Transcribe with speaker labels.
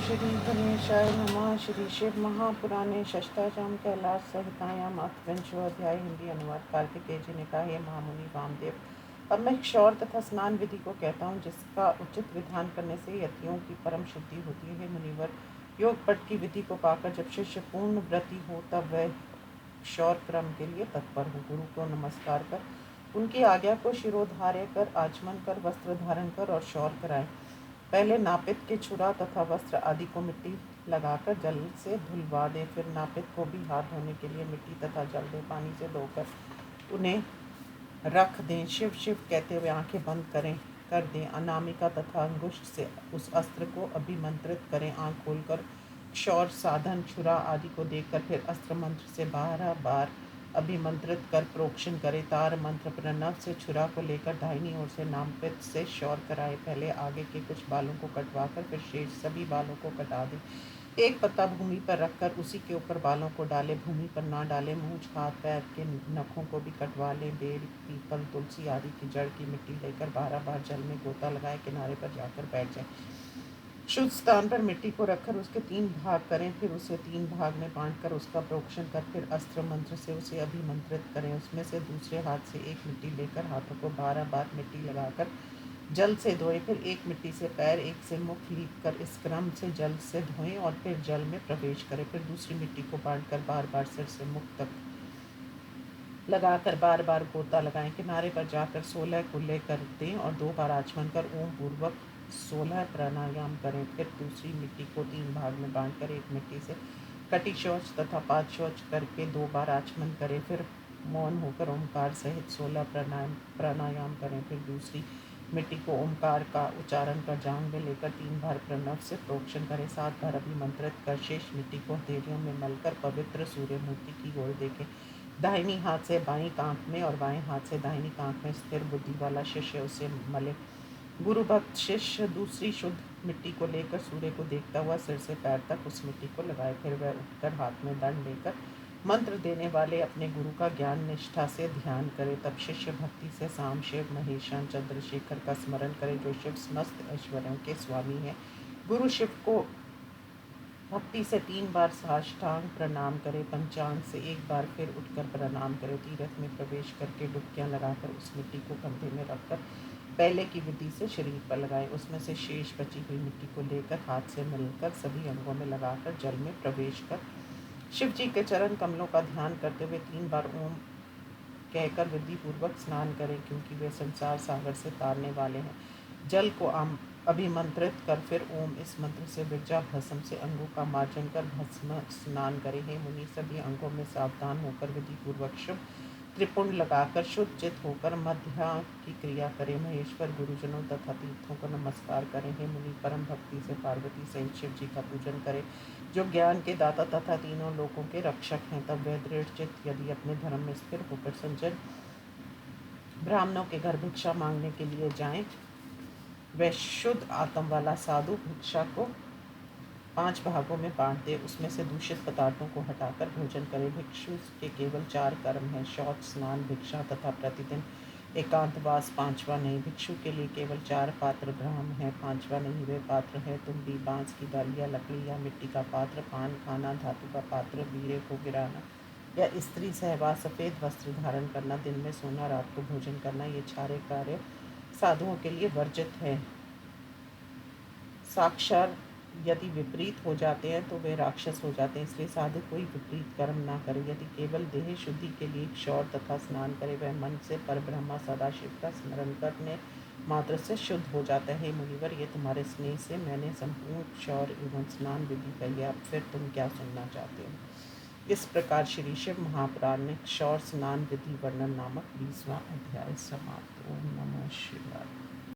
Speaker 1: श्री गणेशाय नमः। श्री शिव महापुराणे षष्ठाश्रम कैलाश संहितायाम अष्टविंशोऽध्याय। हिंदी अनुवाद। कार्तिकेय जी ने कहा, हे महामुनि वामदेव, अब मैं क्षौर तथा स्नान विधि को कहता हूँ, जिसका उचित विधान करने से यतियों की परम शुद्धि होती है। मुनिवर, योग पट की विधि को पाकर जब शिष्य पूर्ण व्रती हो, तब वह क्षौर क्रम के लिए तत्पर हो। गुरु को नमस्कार कर, उनकी आज्ञा को शिरोधार्य कर, आचमन कर, वस्त्र धारण कर और क्षौर कराए। पहले नापित के छुरा तथा वस्त्र आदि को मिट्टी लगाकर जल से धुलवा दे। फिर नापित को भी हाथ धोने के लिए मिट्टी तथा जल दे। पानी से धोकर उन्हें रख दें। शिव शिव कहते हुए आंखें बंद कर दें। अनामिका तथा अंगुष्ठ से उस अस्त्र को अभिमंत्रित करें। आंख खोलकर क्षौर साधन छुरा आदि को देखकर फिर अस्त्र मंत्र से 12 बार अभिमंत्रित कर प्रोक्षण करे। तार मंत्र प्रणव से छुरा को लेकर दाहिनी ओर से नामपित से क्षौर कराए। पहले आगे के कुछ बालों को कटवाकर फिर शेष सभी बालों को कटा दे। एक पत्ता भूमि पर रखकर उसी के ऊपर बालों को डाले, भूमि पर ना डाले। मूंछ, हाथ पैर के नखों को भी कटवा ले। बेल, पीपल, तुलसी आदि की जड़ की मिट्टी लेकर 12 बार जल में गोता लगाए, किनारे पर जाकर बैठ जाए। शुद्ध स्थान पर मिट्टी को रखकर उसके 3 भाग करें, फिर उसे 3 भाग में बांटकर उसका प्रोक्षण कर फिर अस्त्र मंत्र से उसे अभिमंत्रित करें। उसमें से दूसरे हाथ से एक मिट्टी लेकर हाथों को 12 बार मिट्टी लगाकर जल से धोएं। फिर एक मिट्टी से पैर, एक से मुख लीप कर इस क्रम से जल से धोएं और फिर जल में प्रवेश करें। फिर दूसरी मिट्टी को बांटकर बार बार सिर से मुख तक लगाकर बार बार गोता लगाएं। किनारे पर जाकर 16 कुल्ले कर दें और 2 बार आचमन कर ओम पूर्वक 16 प्राणायाम करें। फिर दूसरी मिट्टी को 3 भाग में बांटकर एक मिट्टी से कटी शौच तथा 5 शौच करके 2 बार आचमन करें। फिर मौन होकर ओंकार सहित 16 प्राणायाम करें। फिर दूसरी मिट्टी को ओंकार का उच्चारण कर जांग में लेकर 3 बार प्रणव से प्रोक्षण करें। 7 बार अभिमंत्रित कर शेष मिट्टी को हथेलियों में मलकर पवित्र सूर्य मूर्ति की ओर देखें। दाहिनी हाथ से बाईं कांख में और बाएं हाथ से दाहिनी कांख में स्थिर बुद्धि वाला शिष्य उसे मले। गुरु भक्त शिष्य दूसरी शुद्ध मिट्टी को लेकर सूर्य को देखता हुआ सिर से पैर तक उस मिट्टी को लगाए। फिर वह उठकर हाथ में दंड लेकर मंत्र देने वाले अपने गुरु का ज्ञान निष्ठा से ध्यान करे। तब शिष्य भक्ति से साम शिव महेशान चंद्रशेखर का स्मरण करे, जो शिव समस्त ऐश्वर्यों के स्वामी है। गुरु शिव को भक्ति से 3 बार साष्टांग प्रणाम करे। पंचांग से 1 बार फिर उठकर प्रणाम करे। तीर्थ में प्रवेश करके डुबकियां लगाकर उस मिट्टी को कंधे में रखकर पहले की विधि से शरीर पर लगाए। उसमें से शेष बची हुई मिट्टी को लेकर हाथ से मिलकर सभी अंगों में लगाकर जल में प्रवेश कर शिव जी के चरण कमलों का ध्यान करते हुए 3 बार ओम कहकर विधि पूर्वक स्नान करें, क्योंकि वे संसार सागर से तारने वाले हैं। जल को अभिमंत्रित कर फिर ओम इस मंत्र से विरजा भस्म से अंगों का मार्जन कर भस्म स्नान करें। हे मुनि, सभी अंगों में सावधान होकर विधि पूर्वक शुभ त्रिपुंड लगाकर शुद्ध चित होकर मध्या की क्रिया करें। महेश्वर गुरुजनों तथा तीर्थों को नमस्कार करें। हे मुनि, परम भक्ति से पार्वती सहित शिव जी का पूजन करें, जो ज्ञान के दाता तथा तीनों लोकों के रक्षक हैं। तब वे दृढ़ चित्त यदि अपने धर्म में स्थिर होकर संजन ब्राह्मणों के घर भिक्षा मांगने के लिए जाएं, वह शुद्ध आत्म वाला साधु भिक्षा को 5 भागों में बांट दे। उसमें से दूषित पदार्थों को हटाकर भोजन करे। भिक्षु के केवल 4 कर्म हैं: शौच, स्नान, भिक्षा तथा प्रतिदिन एकांतवास। 5वां नहीं। भिक्षु के लिए केवल 4 पात्र ग्रहण है। 5वां नहीं। वे पात्र है तुम्बी, बांस की डालियाँ, लकड़ी या मिट्टी का पात्र, पान खाना, धातु का पात्र, वीरे को गिराना या स्त्री सहवास, सफ़ेद वस्त्र धारण करना, दिन में सोना, रात को भोजन करना, ये 4 कार्य साधुओं के लिए वर्जित है। साक्षर यदि विपरीत हो जाते हैं तो वे राक्षस हो जाते हैं, इसलिए साधु कोई विपरीत कर्म ना करे। यदि केवल देह शुद्धि के लिए क्षौर तथा स्नान करे, वह मन से परब्रह्मा सदाशिव का स्मरण करने मात्र से शुद्ध हो जाता है। मुनिवर, ये तुम्हारे स्नेह से मैंने संपूर्ण क्षौर एवं स्नान विधि कही। अब फिर तुम क्या सुनना चाहते हो? इस प्रकार श्री शिव महापुराण में क्षौर स्नान विधि वर्णन नामक 20वां अध्याय समाप्त। ओम नमः शिवाय।